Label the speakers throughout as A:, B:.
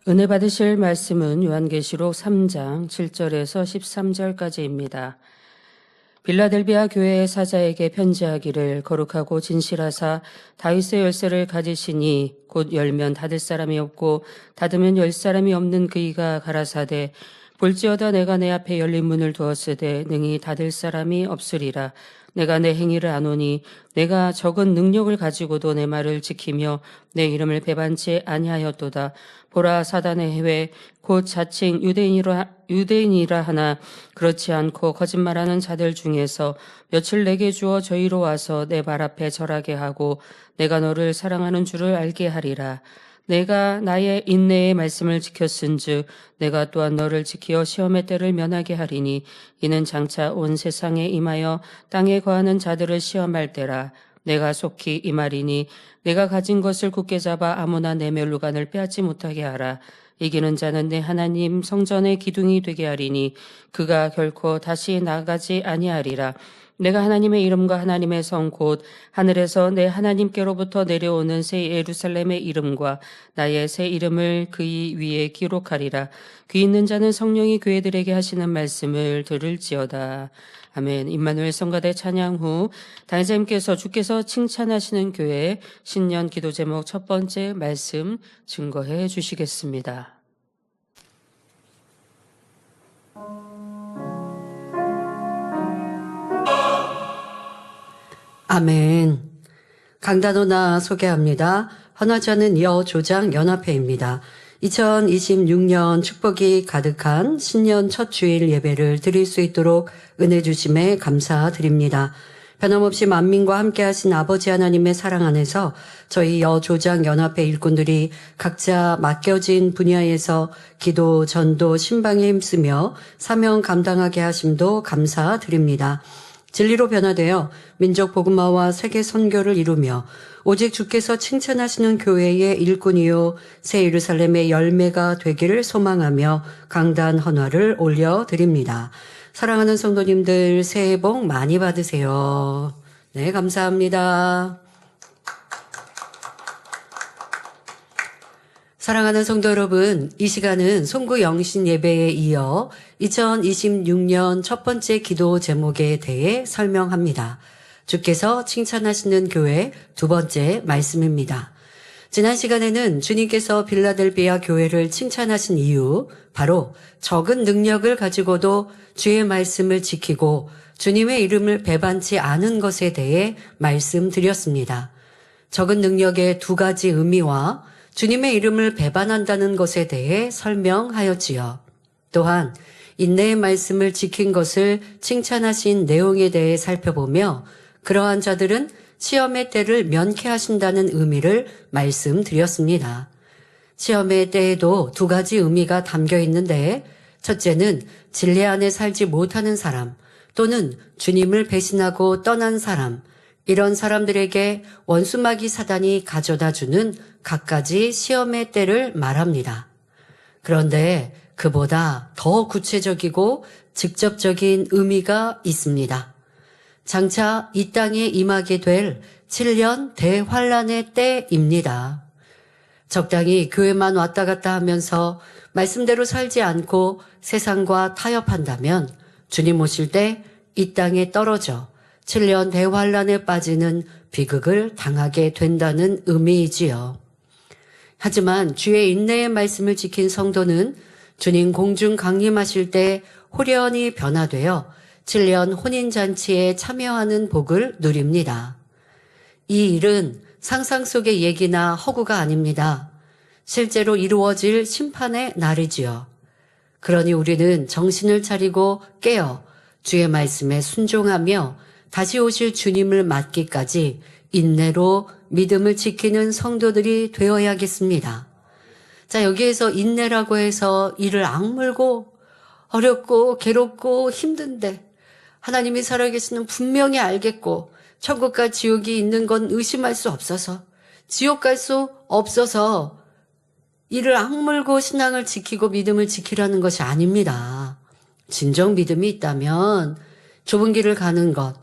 A: 은혜 받으실 말씀은 요한계시록 3장 7절에서 13절까지입니다. 빌라델비아 교회의 사자에게 편지하기를 거룩하고 진실하사 다윗의 열쇠를 가지시니 곧 열면 닫을 사람이 없고 닫으면 열 사람이 없는 그이가 가라사대 볼지어다 내가 내 앞에 열린 문을 두었으되 능히 닫을 사람이 없으리라. 내가 내 행위를 아노니 내가 적은 능력을 가지고도 내 말을 지키며 내 이름을 배반치 아니하였도다. 보라, 사단의 해외 곧 자칭 유대인이라 하나 그렇지 않고 거짓말하는 자들 중에서 며칠 내게 주어 저희로 와서 내 발 앞에 절하게 하고 내가 너를 사랑하는 줄을 알게 하리라. 내가 나의 인내의 말씀을 지켰은즉 내가 또한 너를 지키어 시험의 때를 면하게 하리니 이는 장차 온 세상에 임하여 땅에 거하는 자들을 시험할 때라. 내가 속히 이 말이니 내가 가진 것을 굳게 잡아 아무나 내 멸루간을 빼앗지 못하게 하라. 이기는 자는 내 하나님 성전의 기둥이 되게 하리니 그가 결코 다시 나가지 아니하리라. 내가 하나님의 이름과 하나님의 성 곧 하늘에서 내 하나님께로부터 내려오는 새 예루살렘의 이름과 나의 새 이름을 그의 위에 기록하리라. 귀 있는 자는 성령이 교회들에게 하시는 말씀을 들을지어다. 아멘. 임마누엘 성가대 찬양 후 당회자님께서 주께서 칭찬하시는 교회 신년 기도 제목 첫 번째 말씀 증거해 주시겠습니다.
B: 아멘. 강단호나 소개합니다. 헌화자는 여조장 연합회입니다. 2026년 축복이 가득한 신년 첫 주일 예배를 드릴 수 있도록 은혜 주심에 감사드립니다. 변함없이 만민과 함께 하신 아버지 하나님의 사랑 안에서 저희 여조장 연합회 일꾼들이 각자 맡겨진 분야에서 기도, 전도, 신방에 힘쓰며 사명 감당하게 하심도 감사드립니다. 진리로 변화되어 민족 복음화와 세계 선교를 이루며 오직 주께서 칭찬하시는 교회의 일꾼이요 새 예루살렘의 열매가 되기를 소망하며 강단 헌화를 올려드립니다. 사랑하는 성도님들 새해 복 많이 받으세요. 네, 감사합니다. 사랑하는 성도 여러분, 이 시간은 송구 영신 예배에 이어 2026년 첫 번째 기도 제목에 대해 설명합니다. 주께서 칭찬하시는 교회 두 번째 말씀입니다. 지난 시간에는 주님께서 빌라델비아 교회를 칭찬하신 이유, 바로 적은 능력을 가지고도 주의 말씀을 지키고 주님의 이름을 배반치 않은 것에 대해 말씀드렸습니다. 적은 능력의 두 가지 의미와 주님의 이름을 배반한다는 것에 대해 설명하였지요. 또한 인내의 말씀을 지킨 것을 칭찬하신 내용에 대해 살펴보며 그러한 자들은 시험의 때를 면케하신다는 의미를 말씀드렸습니다. 시험의 때에도 두 가지 의미가 담겨 있는데 첫째는 진리 안에 살지 못하는 사람 또는 주님을 배신하고 떠난 사람, 이런 사람들에게 원수마귀 사단이 가져다 주는 갖가지 시험의 때를 말합니다. 그런데 그보다 더 구체적이고 직접적인 의미가 있습니다. 장차 이 땅에 임하게 될 7년 대환란의 때입니다. 적당히 교회만 왔다 갔다 하면서 말씀대로 살지 않고 세상과 타협한다면 주님 오실 때 이 땅에 떨어져 7년 대환란에 빠지는 비극을 당하게 된다는 의미이지요. 하지만 주의 인내의 말씀을 지킨 성도는 주님 공중 강림하실 때 호련히 변화되어 7년 혼인잔치에 참여하는 복을 누립니다. 이 일은 상상 속의 얘기나 허구가 아닙니다. 실제로 이루어질 심판의 날이지요. 그러니 우리는 정신을 차리고 깨어 주의 말씀에 순종하며 다시 오실 주님을 맞기까지 인내로 믿음을 지키는 성도들이 되어야겠습니다. 자, 여기에서 인내라고 해서 이를 악물고 어렵고 괴롭고 힘든데 하나님이 살아계시는 분명히 알겠고 천국과 지옥이 있는 건 의심할 수 없어서 지옥 갈 수 없어서 이를 악물고 신앙을 지키고 믿음을 지키라는 것이 아닙니다. 진정 믿음이 있다면 좁은 길을 가는 것,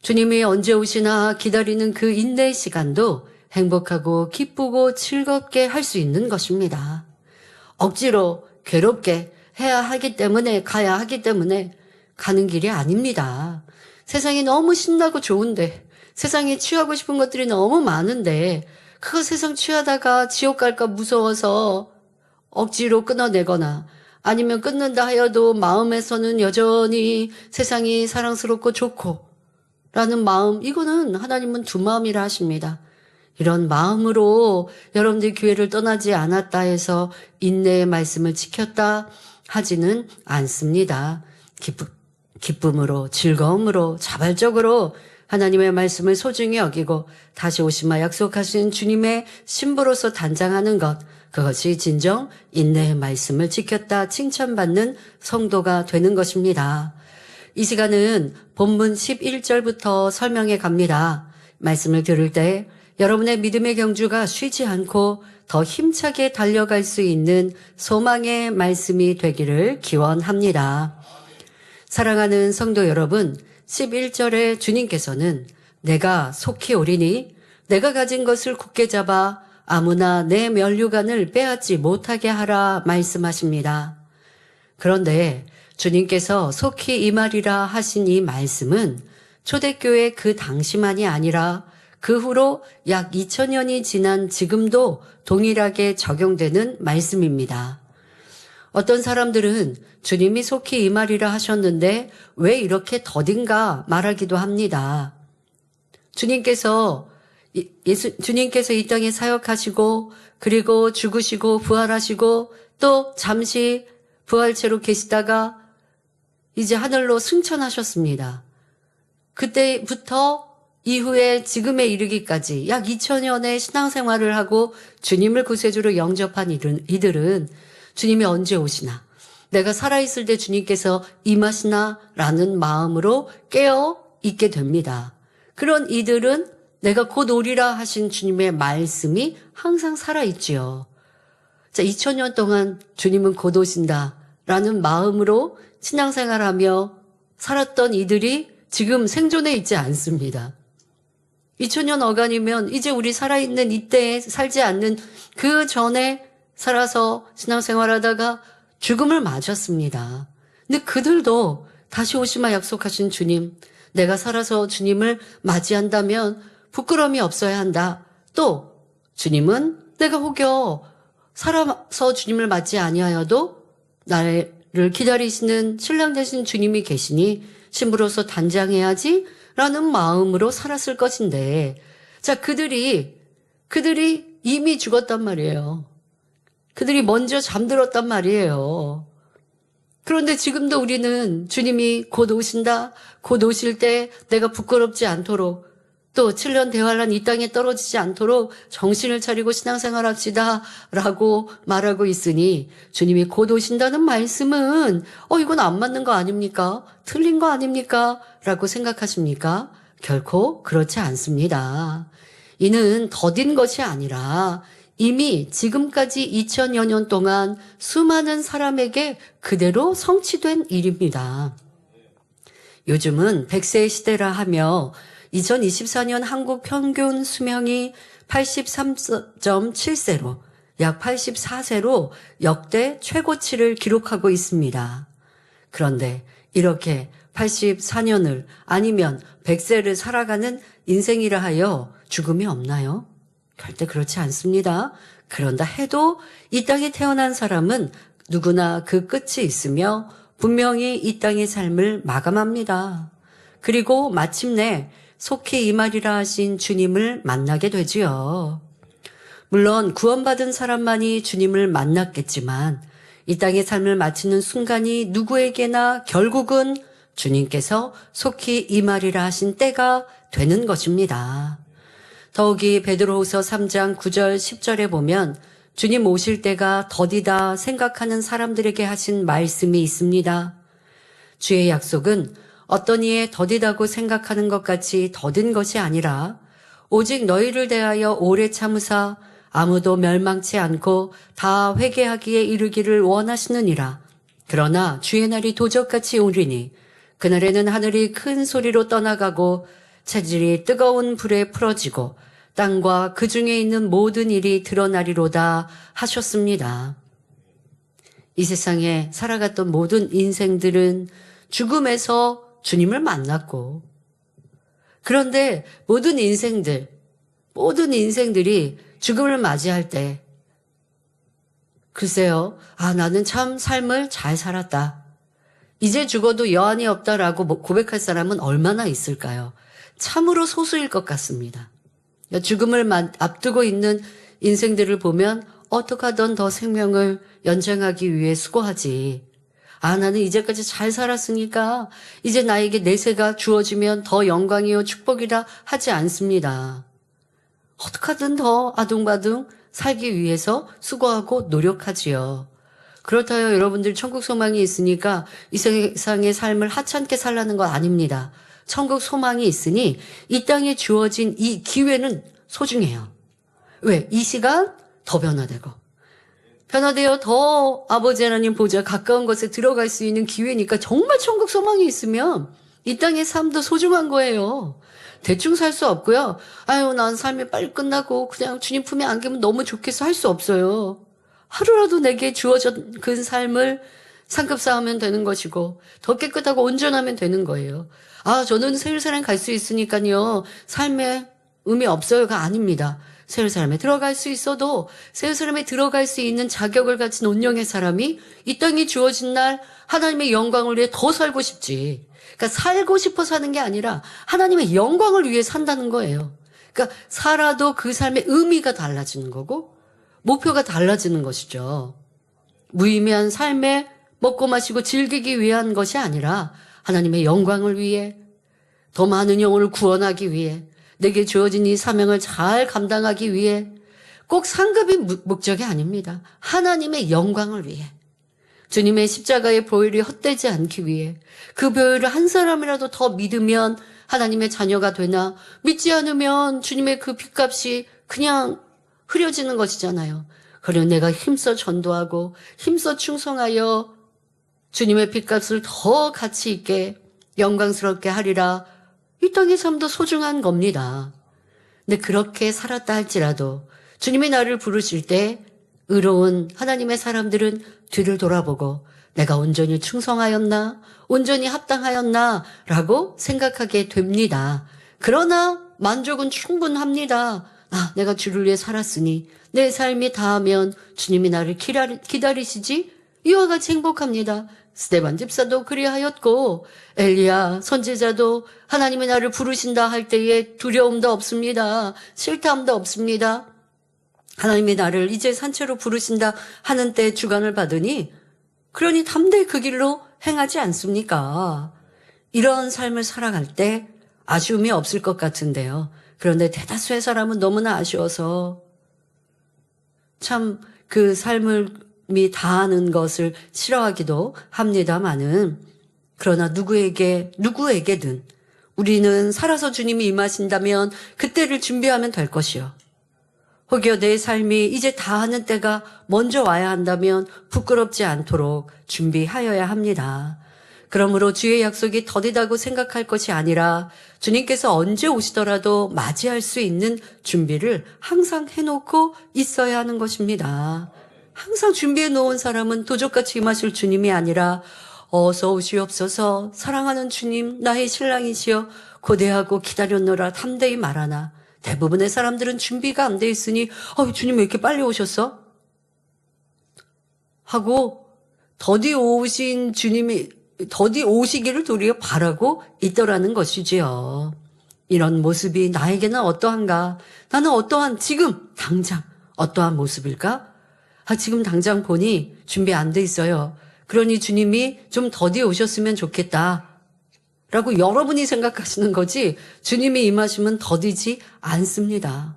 B: 주님이 언제 오시나 기다리는 그 인내의 시간도 행복하고 기쁘고 즐겁게 할 수 있는 것입니다. 억지로 괴롭게 해야 하기 때문에 가야 하기 때문에 가는 길이 아닙니다. 세상이 너무 신나고 좋은데 세상에 취하고 싶은 것들이 너무 많은데 그거 세상 취하다가 지옥 갈까 무서워서 억지로 끊어내거나 아니면 끊는다 하여도 마음에서는 여전히 세상이 사랑스럽고 좋고 라는 마음, 이거는 하나님은 두 마음이라 하십니다. 이런 마음으로 여러분들이 교회를 떠나지 않았다 해서 인내의 말씀을 지켰다 하지는 않습니다. 기쁨으로, 즐거움으로, 자발적으로 하나님의 말씀을 소중히 여기고 다시 오시마 약속하신 주님의 신부로서 단장하는 것, 그것이 진정 인내의 말씀을 지켰다 칭찬받는 성도가 되는 것입니다. 이 시간은 본문 11절부터 설명해 갑니다. 말씀을 들을 때 여러분의 믿음의 경주가 쉬지 않고 더 힘차게 달려갈 수 있는 소망의 말씀이 되기를 기원합니다. 사랑하는 성도 여러분, 11절에 주님께서는 내가 속히 오리니 내가 가진 것을 굳게 잡아 아무나 내 면류관을 빼앗지 못하게 하라 말씀하십니다. 그런데 주님께서 속히 임하리라 하신 이 말씀은 초대교회 그 당시만이 아니라 그 후로 약 2000년이 지난 지금도 동일하게 적용되는 말씀입니다. 어떤 사람들은 주님이 속히 임하리라 하셨는데 왜 이렇게 더딘가 말하기도 합니다. 주님께서 이 땅에 사역하시고 그리고 죽으시고 부활하시고 또 잠시 부활체로 계시다가 이제 하늘로 승천하셨습니다. 그때부터 이후에 지금에 이르기까지 약 2000년의 신앙생활을 하고 주님을 구세주로 영접한 이들은 주님이 언제 오시나, 내가 살아있을 때 주님께서 임하시나 라는 마음으로 깨어 있게 됩니다. 그런 이들은 내가 곧 오리라 하신 주님의 말씀이 항상 살아있지요. 자, 2000년 동안 주님은 곧 오신다 라는 마음으로 신앙생활하며 살았던 이들이 지금 생존해 있지 않습니다. 2000년 어간이면 이제 우리 살아있는 이때에 살지 않는 그 전에 살아서 신앙생활하다가 죽음을 맞았습니다. 근데 그들도 다시 오시마 약속하신 주님, 내가 살아서 주님을 맞이한다면 부끄러움이 없어야 한다. 또 주님은 내가 혹여 살아서 주님을 맞지 아니하여도 나를 기다리시는 신랑 되신 주님이 계시니 신부로서 단장해야지 라는 마음으로 살았을 것인데, 자, 그들이 이미 죽었단 말이에요. 그들이 먼저 잠들었단 말이에요. 그런데 지금도 우리는 주님이 곧 오신다, 곧 오실 때 내가 부끄럽지 않도록 또 7년 대환란 이 땅에 떨어지지 않도록 정신을 차리고 신앙생활 합시다 라고 말하고 있으니 주님이 곧 오신다는 말씀은 이건 안 맞는 거 아닙니까? 틀린 거 아닙니까? 라고 생각하십니까? 결코 그렇지 않습니다. 이는 더딘 것이 아니라 이미 지금까지 2000여 년 동안 수많은 사람에게 그대로 성취된 일입니다. 요즘은 100세 시대라 하며 2024년 한국 평균 수명이 83.7세로 약 84세로 역대 최고치를 기록하고 있습니다. 그런데 이렇게 84년을 아니면 100세를 살아가는 인생이라 하여 죽음이 없나요? 절대 그렇지 않습니다. 그런다 해도 이 땅에 태어난 사람은 누구나 그 끝이 있으며 분명히 이 땅의 삶을 마감합니다. 그리고 마침내 속히 임하리라 하신 주님을 만나게 되지요. 물론 구원받은 사람만이 주님을 만났겠지만 이 땅의 삶을 마치는 순간이 누구에게나 결국은 주님께서 속히 임하리라 하신 때가 되는 것입니다. 더욱이 베드로후서 3장 9절 10절에 보면 주님 오실 때가 더디다 생각하는 사람들에게 하신 말씀이 있습니다. 주의 약속은 어떤 이의 더디다고 생각하는 것 같이 더딘 것이 아니라 오직 너희를 대하여 오래 참으사 아무도 멸망치 않고 다 회개하기에 이르기를 원하시느니라. 그러나 주의 날이 도적같이 오리니 그날에는 하늘이 큰 소리로 떠나가고 체질이 뜨거운 불에 풀어지고 땅과 그 중에 있는 모든 일이 드러나리로다 하셨습니다. 이 세상에 살아갔던 모든 인생들은 죽음에서 주님을 만났고, 그런데 모든 인생들이 죽음을 맞이할 때, 글쎄요, 나는 참 삶을 잘 살았다. 이제 죽어도 여한이 없다라고 고백할 사람은 얼마나 있을까요? 참으로 소수일 것 같습니다. 죽음을 앞두고 있는 인생들을 보면 어떻게 하든 더 생명을 연장하기 위해 수고하지. 나는 이제까지 잘 살았으니까 이제 나에게 내세가 주어지면 더 영광이요 축복이라 하지 않습니다. 어떻게 하든 더 아둥바둥 살기 위해서 수고하고 노력하지요. 그렇다요, 여러분들 천국 소망이 있으니까 이 세상의 삶을 하찮게 살라는 건 아닙니다. 천국 소망이 있으니 이 땅에 주어진 이 기회는 소중해요. 왜? 이 시간 더 변화되어 더 아버지 하나님 보좌 가까운 곳에 들어갈 수 있는 기회니까 정말 천국 소망이 있으면 이 땅의 삶도 소중한 거예요. 대충 살 수 없고요. 난 삶이 빨리 끝나고 그냥 주님 품에 안기면 너무 좋겠어 할 수 없어요. 하루라도 내게 주어진 그 삶을 상급 쌓으면 되는 것이고 더 깨끗하고 온전하면 되는 거예요. 저는 새 예루살렘 갈 수 있으니까요. 삶에 의미 없어요가 아닙니다. 새 예루살렘에 들어갈 수 있어도 새 예루살렘에 들어갈 수 있는 자격을 가진 온영의 사람이 이 땅이 주어진 날 하나님의 영광을 위해 더 살고 싶지. 그러니까 살고 싶어 사는 게 아니라 하나님의 영광을 위해 산다는 거예요. 그러니까 살아도 그 삶의 의미가 달라지는 거고 목표가 달라지는 것이죠. 무의미한 삶에 먹고 마시고 즐기기 위한 것이 아니라 하나님의 영광을 위해 더 많은 영혼을 구원하기 위해 내게 주어진 이 사명을 잘 감당하기 위해 꼭 상급이 목적이 아닙니다. 하나님의 영광을 위해 주님의 십자가의 보혈이 헛되지 않기 위해 그 보혈을 한 사람이라도 더 믿으면 하나님의 자녀가 되나 믿지 않으면 주님의 그 핏값이 그냥 흐려지는 것이잖아요. 그리고 내가 힘써 전도하고 힘써 충성하여 주님의 핏값을 더 가치 있게 영광스럽게 하리라. 이 땅의 삶도 소중한 겁니다. 근데 그렇게 살았다 할지라도 주님이 나를 부르실 때 의로운 하나님의 사람들은 뒤를 돌아보고 내가 온전히 충성하였나? 온전히 합당하였나? 라고 생각하게 됩니다. 그러나 만족은 충분합니다. 내가 주를 위해 살았으니 내 삶이 다하면 주님이 나를 기다리시지? 이와 같이 행복합니다. 스데반 집사도 그리하였고 엘리야 선지자도 하나님이 나를 부르신다 할 때에 두려움도 없습니다. 실탐도 없습니다. 하나님이 나를 이제 산채로 부르신다 하는 때 주관을 받으니 그러니 담대히 그 길로 행하지 않습니까? 이런 삶을 살아갈 때 아쉬움이 없을 것 같은데요. 그런데 대다수의 사람은 너무나 아쉬워서 참 그 삶이 다하는 것을 싫어하기도 합니다마는 그러나 누구에게든 우리는 살아서 주님이 임하신다면 그때를 준비하면 될 것이요. 혹여 내 삶이 이제 다하는 때가 먼저 와야 한다면 부끄럽지 않도록 준비하여야 합니다. 그러므로 주의 약속이 더디다고 생각할 것이 아니라 주님께서 언제 오시더라도 맞이할 수 있는 준비를 항상 해놓고 있어야 하는 것입니다. 항상 준비해 놓은 사람은 도적같이 임하실 주님이 아니라 어서 오시옵소서 사랑하는 주님 나의 신랑이시여 고대하고 기다렸노라 담대히 말하나. 대부분의 사람들은 준비가 안 돼 있으니 주님 왜 이렇게 빨리 오셨어? 하고 더디 오시기를 도리어 바라고 있더라는 것이지요. 이런 모습이 나에게는 어떠한가? 나는 지금 당장 어떠한 모습일까? 지금 당장 보니 준비 안 돼 있어요. 그러니 주님이 좀 더디 오셨으면 좋겠다. 라고 여러분이 생각하시는 거지 주님이 임하시면 더디지 않습니다.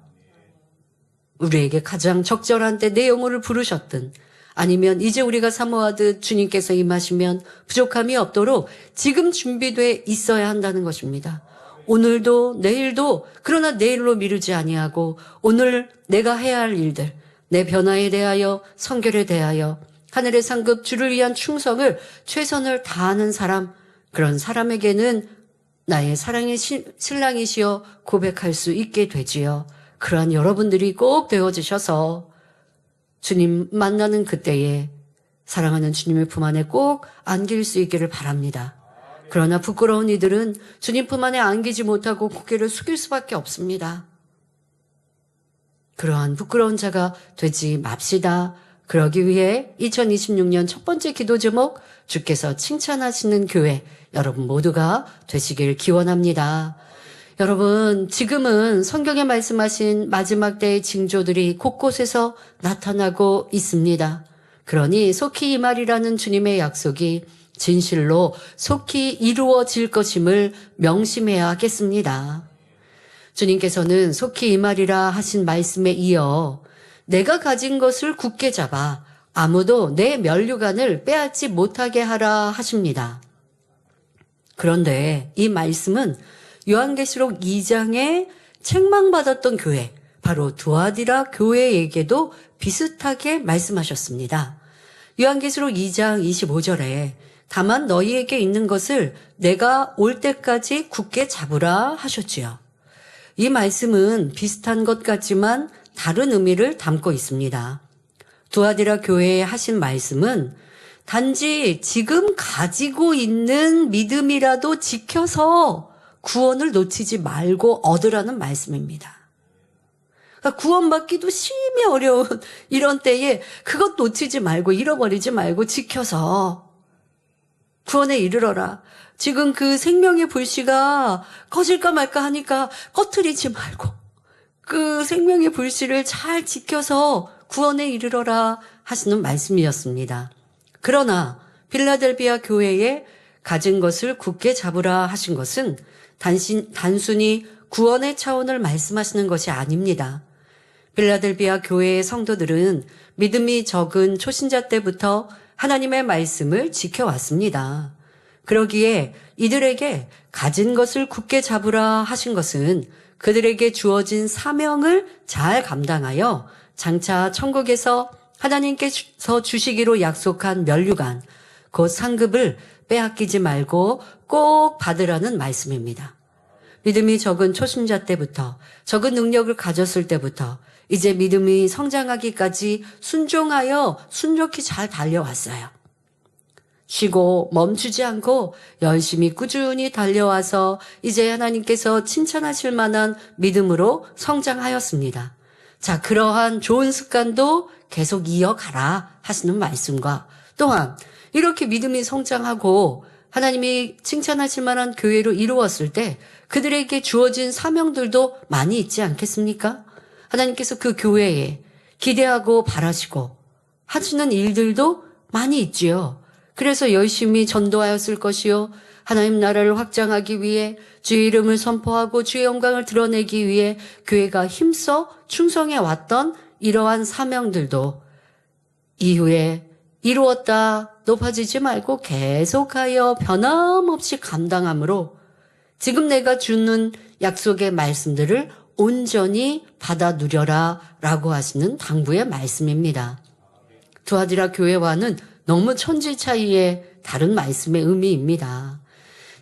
B: 우리에게 가장 적절한 때 내 영혼을 부르셨든 아니면 이제 우리가 사모하듯 주님께서 임하시면 부족함이 없도록 지금 준비돼 있어야 한다는 것입니다. 오늘도 내일도 그러나 내일로 미루지 아니하고 오늘 내가 해야 할 일들 내 변화에 대하여 성결에 대하여 하늘의 상급 주를 위한 충성을 최선을 다하는 사람 그런 사람에게는 나의 사랑의 신랑이시여 고백할 수 있게 되지요. 그러한 여러분들이 꼭 되어주셔서 주님 만나는 그때에 사랑하는 주님의 품 안에 꼭 안길 수 있기를 바랍니다. 그러나 부끄러운 이들은 주님 품 안에 안기지 못하고 고개를 숙일 수밖에 없습니다. 그러한 부끄러운 자가 되지 맙시다. 그러기 위해 2026년 첫 번째 기도 제목, 주께서 칭찬하시는 교회, 여러분 모두가 되시길 기원합니다. 여러분, 지금은 성경에 말씀하신 마지막 때의 징조들이 곳곳에서 나타나고 있습니다. 그러니 속히 이 말이라는 주님의 약속이 진실로 속히 이루어질 것임을 명심해야 하겠습니다. 주님께서는 속히 이 말이라 하신 말씀에 이어 내가 가진 것을 굳게 잡아 아무도 내 면류관을 빼앗지 못하게 하라 하십니다. 그런데 이 말씀은 요한계시록 2장에 책망받았던 교회, 바로 두아디라 교회에게도 비슷하게 말씀하셨습니다. 요한계시록 2장 25절에 다만 너희에게 있는 것을 내가 올 때까지 굳게 잡으라 하셨지요. 이 말씀은 비슷한 것 같지만 다른 의미를 담고 있습니다. 두아디라 교회에 하신 말씀은 단지 지금 가지고 있는 믿음이라도 지켜서 구원을 놓치지 말고 얻으라는 말씀입니다. 그러니까 구원받기도 심히 어려운 이런 때에 그것 놓치지 말고 잃어버리지 말고 지켜서 구원에 이르러라. 지금 그 생명의 불씨가 꺼질까 말까 하니까 꺼트리지 말고 그 생명의 불씨를 잘 지켜서 구원에 이르러라 하시는 말씀이었습니다. 그러나 필라델비아 교회에 가진 것을 굳게 잡으라 하신 것은 단순히 구원의 차원을 말씀하시는 것이 아닙니다. 필라델비아 교회의 성도들은 믿음이 적은 초신자 때부터 하나님의 말씀을 지켜왔습니다. 그러기에 이들에게 가진 것을 굳게 잡으라 하신 것은 그들에게 주어진 사명을 잘 감당하여 장차 천국에서 하나님께서 주시기로 약속한 면류관, 곧 상급을 빼앗기지 말고 꼭 받으라는 말씀입니다. 믿음이 적은 초신자 때부터, 적은 능력을 가졌을 때부터 이제 믿음이 성장하기까지 순종하여 순조히 잘 달려왔어요. 쉬고 멈추지 않고 열심히 꾸준히 달려와서 이제 하나님께서 칭찬하실 만한 믿음으로 성장하였습니다. 자, 그러한 좋은 습관도 계속 이어가라 하시는 말씀과 또한 이렇게 믿음이 성장하고 하나님이 칭찬하실 만한 교회로 이루었을 때 그들에게 주어진 사명들도 많이 있지 않겠습니까? 하나님께서 그 교회에 기대하고 바라시고 하시는 일들도 많이 있지요. 그래서 열심히 전도하였을 것이요. 하나님 나라를 확장하기 위해 주의 이름을 선포하고 주의 영광을 드러내기 위해 교회가 힘써 충성해 왔던 이러한 사명들도 이후에 이루었다 높아지지 말고 계속하여 변함없이 감당함으로 지금 내가 주는 약속의 말씀들을 온전히 받아 누려라 라고 하시는 당부의 말씀입니다. 두아디라 교회와는 너무 천지 차이의 다른 말씀의 의미입니다.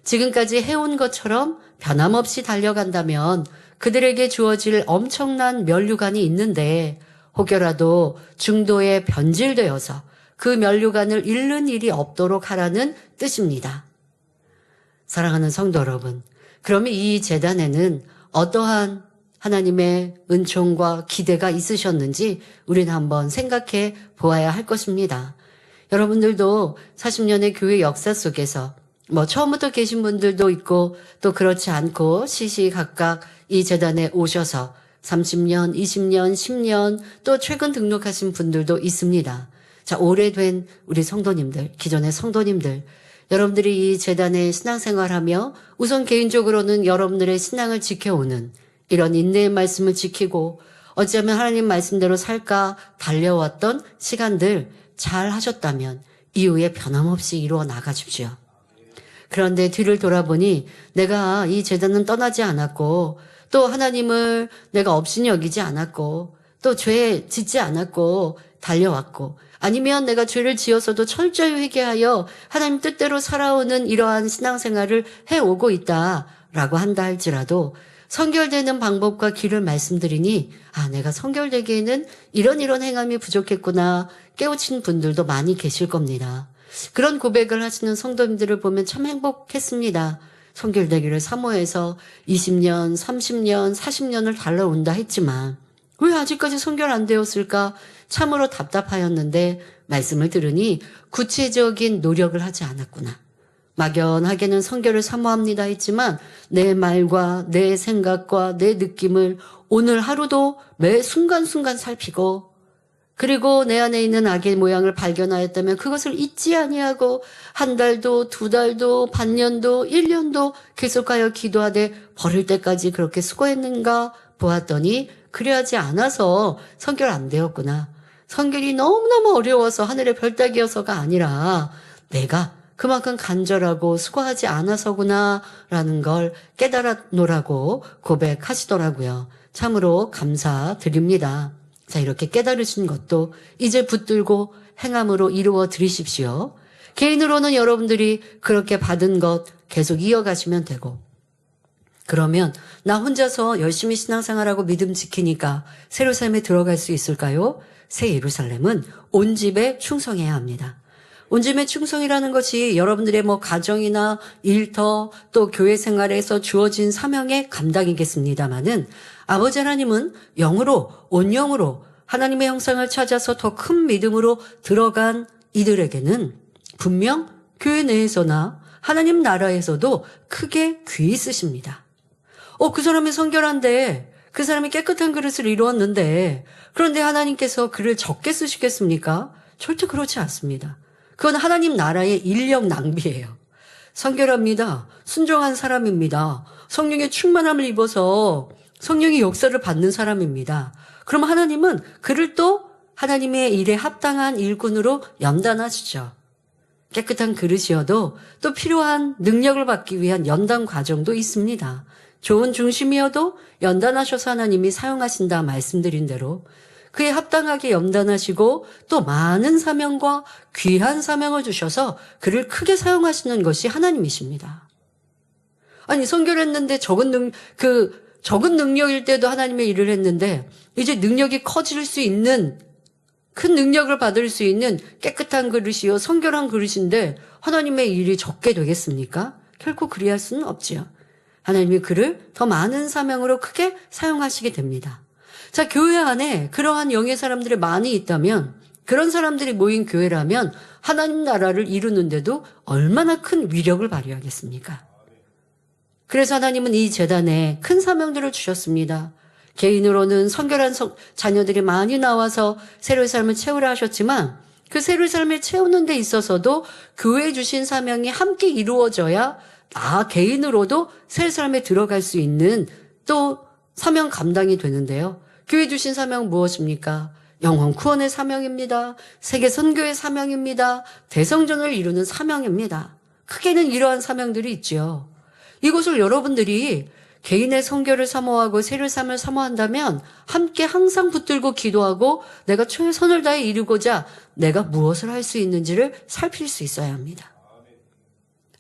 B: 지금까지 해온 것처럼 변함없이 달려간다면 그들에게 주어질 엄청난 면류관이 있는데 혹여라도 중도에 변질되어서 그 면류관을 잃는 일이 없도록 하라는 뜻입니다. 사랑하는 성도 여러분, 그러면 이 재단에는 어떠한 하나님의 은총과 기대가 있으셨는지 우리는 한번 생각해 보아야 할 것입니다. 여러분들도 40년의 교회 역사 속에서 처음부터 계신 분들도 있고 또 그렇지 않고 시시각각 이 재단에 오셔서 30년, 20년, 10년 또 최근 등록하신 분들도 있습니다. 자, 오래된 우리 성도님들, 기존의 성도님들, 여러분들이 이 재단에 신앙생활하며 우선 개인적으로는 여러분들의 신앙을 지켜오는 이런 인내의 말씀을 지키고 어쩌면 하나님 말씀대로 살까 달려왔던 시간들 잘 하셨다면 이후에 변함없이 이루어 나가십시오. 그런데 뒤를 돌아보니 내가 이 재단은 떠나지 않았고 또 하나님을 내가 업신이 여기지 않았고 또 죄 짓지 않았고 달려왔고 아니면 내가 죄를 지어서도 철저히 회개하여 하나님 뜻대로 살아오는 이러한 신앙생활을 해오고 있다라고 한다 할지라도 성결되는 방법과 길을 말씀드리니 내가 성결되기에는 이런 행함이 부족했구나. 깨우친 분들도 많이 계실 겁니다. 그런 고백을 하시는 성도님들을 보면 참 행복했습니다. 선결되기를 사모해서 20년, 30년, 40년을 달려온다 했지만 왜 아직까지 선결 안 되었을까 참으로 답답하였는데 말씀을 들으니 구체적인 노력을 하지 않았구나. 막연하게는 선결을 사모합니다 했지만 내 말과 내 생각과 내 느낌을 오늘 하루도 매 순간순간 살피고 그리고 내 안에 있는 악의 모양을 발견하였다면 그것을 잊지 아니하고 한 달도 두 달도 반년도 1년도 계속하여 기도하되 버릴 때까지 그렇게 수고했는가 보았더니 그래야지 않아서 선결 안 되었구나. 선결이 너무너무 어려워서 하늘의 별 따기여서가 아니라 내가 그만큼 간절하고 수고하지 않아서구나 라는 걸 깨달았노라고 고백하시더라고요. 참으로 감사드립니다. 자, 이렇게 깨달으신 것도 이제 붙들고 행함으로 이루어 드리십시오. 개인으로는 여러분들이 그렇게 받은 것 계속 이어가시면 되고 그러면 나 혼자서 열심히 신앙생활하고 믿음 지키니까 새 예루살렘에 들어갈 수 있을까요? 새 예루살렘은 온 집에 충성해야 합니다. 온 집에 충성이라는 것이 여러분들의 가정이나 일터 또 교회 생활에서 주어진 사명의 감당이겠습니다마는 아버지 하나님은 영으로 온 영으로 하나님의 형상을 찾아서 더 큰 믿음으로 들어간 이들에게는 분명 교회 내에서나 하나님 나라에서도 크게 귀히 쓰십니다. 그 사람이 선결한데 그 사람이 깨끗한 그릇을 이루었는데 그런데 하나님께서 그를 적게 쓰시겠습니까? 절대 그렇지 않습니다. 그건 하나님 나라의 인력 낭비예요. 선결합니다. 순종한 사람입니다. 성령의 충만함을 입어서 성령의 역사를 받는 사람입니다. 그럼 하나님은 그를 또 하나님의 일에 합당한 일꾼으로 연단하시죠. 깨끗한 그릇이어도 또 필요한 능력을 받기 위한 연단 과정도 있습니다. 좋은 중심이어도 연단하셔서 하나님이 사용하신다 말씀드린 대로 그에 합당하게 연단하시고 또 많은 사명과 귀한 사명을 주셔서 그를 크게 사용하시는 것이 하나님이십니다. 아니 선결했는데 적은 능력일 때도 하나님의 일을 했는데 이제 능력이 커질 수 있는 큰 능력을 받을 수 있는 깨끗한 그릇이요 선결한 그릇인데 하나님의 일이 적게 되겠습니까? 결코 그리할 수는 없지요. 하나님이 그를 더 많은 사명으로 크게 사용하시게 됩니다. 자, 교회 안에 그러한 영의 사람들이 많이 있다면 그런 사람들이 모인 교회라면 하나님 나라를 이루는데도 얼마나 큰 위력을 발휘하겠습니까? 그래서 하나님은 이 제단에 큰 사명들을 주셨습니다. 개인으로는 선결한 자녀들이 많이 나와서 새로운 삶을 채우라 하셨지만 그 새로운 삶을 채우는 데 있어서도 교회에 주신 사명이 함께 이루어져야 나 개인으로도 새 삶에 들어갈 수 있는 또 사명 감당이 되는데요. 교회 주신 사명은 무엇입니까? 영혼 구원의 사명입니다. 세계 선교의 사명입니다. 대성전을 이루는 사명입니다. 크게는 이러한 사명들이 있죠. 이것을 여러분들이 개인의 선교를 사모하고 새로운 삶을 사모한다면 함께 항상 붙들고 기도하고 내가 최선을 다해 이루고자 내가 무엇을 할 수 있는지를 살필 수 있어야 합니다.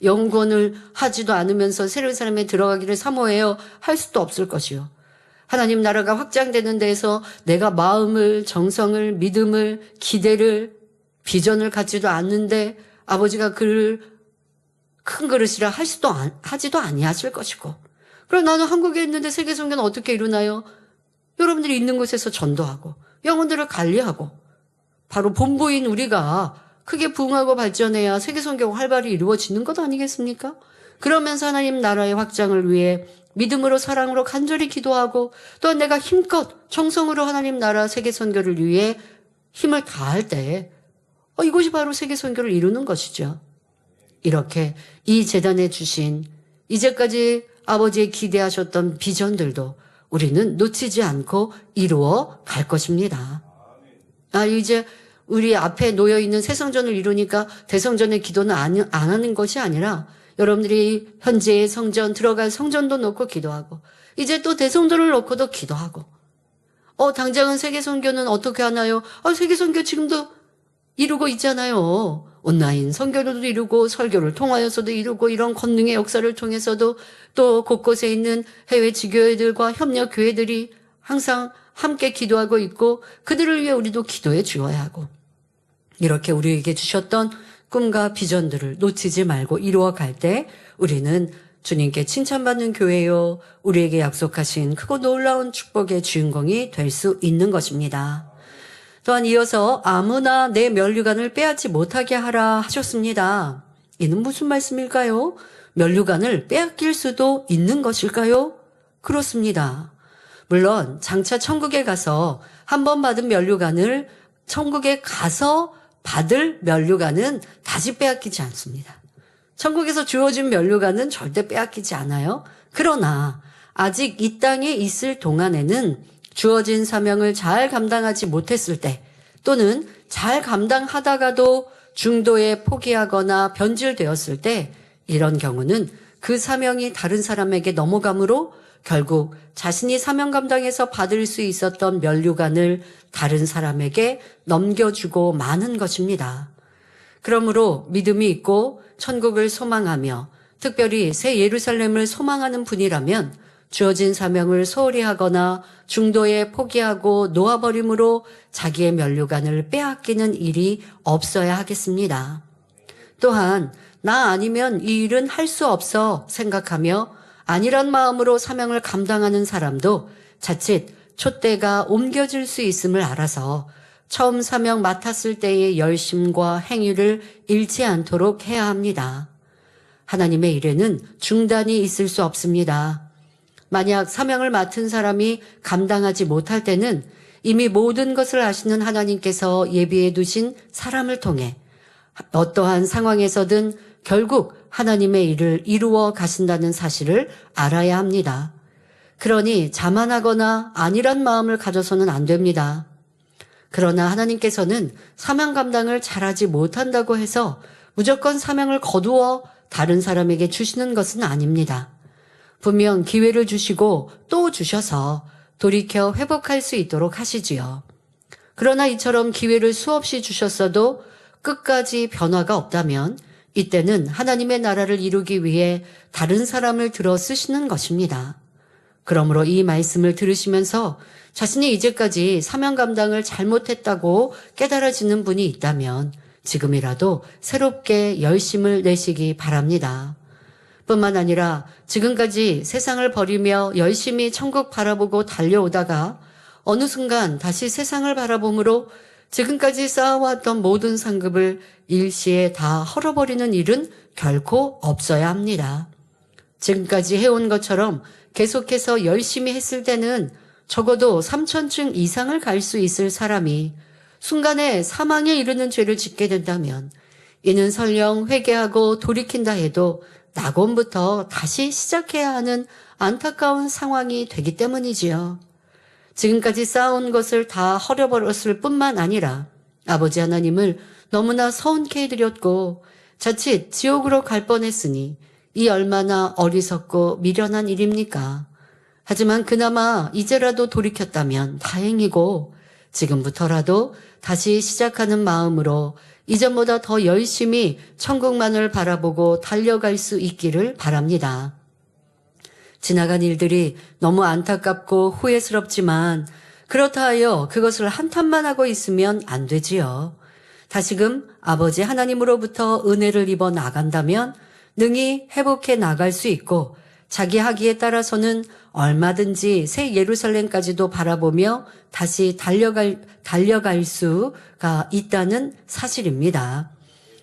B: 영구원을 하지도 않으면서 새로운 삶에 들어가기를 사모해요 할 수도 없을 것이요. 하나님 나라가 확장되는 데에서 내가 마음을, 정성을, 믿음을, 기대를, 비전을 갖지도 않는데 아버지가 그를 큰 그릇이라 하지도 아니하실 것이고 그럼 나는 한국에 있는데 세계 선교는 어떻게 이루나요? 여러분들이 있는 곳에서 전도하고 영혼들을 관리하고 바로 본부인 우리가 크게 부흥하고 발전해야 세계 선교가 활발히 이루어지는 것 아니겠습니까? 그러면서 하나님 나라의 확장을 위해 믿음으로 사랑으로 간절히 기도하고 또한 내가 힘껏 정성으로 하나님 나라 세계 선교를 위해 힘을 다할 때 이것이 바로 세계 선교를 이루는 것이죠. 이렇게 이 재단에 주신 이제까지 아버지의 기대하셨던 비전들도 우리는 놓치지 않고 이루어 갈 것입니다. 이제 우리 앞에 놓여있는 새성전을 이루니까 대성전의 기도는 안 하는 것이 아니라 여러분들이 현재의 성전, 들어갈 성전도 놓고 기도하고 이제 또 대성전을 놓고도 기도하고 당장은 세계선교는 어떻게 하나요? 세계선교 지금도 이루고 있잖아요. 온라인 선교도 이루고 설교를 통하여서도 이루고 이런 권능의 역사를 통해서도 또 곳곳에 있는 해외 지교회들과 협력 교회들이 항상 함께 기도하고 있고 그들을 위해 우리도 기도해 주어야 하고 이렇게 우리에게 주셨던 꿈과 비전들을 놓치지 말고 이루어갈 때 우리는 주님께 칭찬받는 교회요, 우리에게 약속하신 크고 놀라운 축복의 주인공이 될 수 있는 것입니다. 또한 이어서 아무나 내 면류관을 빼앗지 못하게 하라 하셨습니다. 이는 무슨 말씀일까요? 면류관을 빼앗길 수도 있는 것일까요? 그렇습니다. 물론 장차 천국에 가서 한 번 받은 면류관을 천국에 가서 받을 면류관은 다시 빼앗기지 않습니다. 천국에서 주어진 면류관은 절대 빼앗기지 않아요. 그러나 아직 이 땅에 있을 동안에는 주어진 사명을 잘 감당하지 못했을 때, 또는 잘 감당하다가도 중도에 포기하거나 변질되었을 때, 이런 경우는 그 사명이 다른 사람에게 넘어가므로 결국 자신이 사명 감당해서 받을 수 있었던 면류관을 다른 사람에게 넘겨주고 마는 것입니다. 그러므로 믿음이 있고 천국을 소망하며 특별히 새 예루살렘을 소망하는 분이라면 주어진 사명을 소홀히 하거나 중도에 포기하고 놓아버림으로 자기의 면류관을 빼앗기는 일이 없어야 하겠습니다. 또한 나 아니면 이 일은 할 수 없어 생각하며 아니란 마음으로 사명을 감당하는 사람도 자칫 촛대가 옮겨질 수 있음을 알아서 처음 사명 맡았을 때의 열심과 행위를 잃지 않도록 해야 합니다. 하나님의 일에는 중단이 있을 수 없습니다. 만약 사명을 맡은 사람이 감당하지 못할 때는 이미 모든 것을 아시는 하나님께서 예비해 두신 사람을 통해 어떠한 상황에서든 결국 하나님의 일을 이루어 가신다는 사실을 알아야 합니다. 그러니 자만하거나 아니란 마음을 가져서는 안 됩니다. 그러나 하나님께서는 사명 감당을 잘하지 못한다고 해서 무조건 사명을 거두어 다른 사람에게 주시는 것은 아닙니다. 분명 기회를 주시고 또 주셔서 돌이켜 회복할 수 있도록 하시지요. 그러나 이처럼 기회를 수없이 주셨어도 끝까지 변화가 없다면 이때는 하나님의 나라를 이루기 위해 다른 사람을 들어 쓰시는 것입니다. 그러므로 이 말씀을 들으시면서 자신이 이제까지 사명 감당을 잘못했다고 깨달아지는 분이 있다면 지금이라도 새롭게 열심을 내시기 바랍니다. 뿐만 아니라 지금까지 세상을 버리며 열심히 천국 바라보고 달려오다가 어느 순간 다시 세상을 바라보므로 지금까지 쌓아왔던 모든 상급을 일시에 다 헐어버리는 일은 결코 없어야 합니다. 지금까지 해온 것처럼 계속해서 열심히 했을 때는 적어도 3천층 이상을 갈 수 있을 사람이 순간에 사망에 이르는 죄를 짓게 된다면 이는 설령 회개하고 돌이킨다 해도 낙원부터 다시 시작해야 하는 안타까운 상황이 되기 때문이지요. 지금까지 쌓아온 것을 다 헐어버렸을 뿐만 아니라 아버지 하나님을 너무나 서운케 해드렸고 자칫 지옥으로 갈 뻔했으니 이 얼마나 어리석고 미련한 일입니까? 하지만 그나마 이제라도 돌이켰다면 다행이고 지금부터라도 다시 시작하는 마음으로 이전보다 더 열심히 천국만을 바라보고 달려갈 수 있기를 바랍니다. 지나간 일들이 너무 안타깝고 후회스럽지만 그렇다 하여 그것을 한탄만 하고 있으면 안 되지요. 다시금 아버지 하나님으로부터 은혜를 입어 나간다면 능히 회복해 나갈 수 있고 자기 하기에 따라서는 얼마든지 새 예루살렘까지도 바라보며 다시 달려갈 수가 있다는 사실입니다.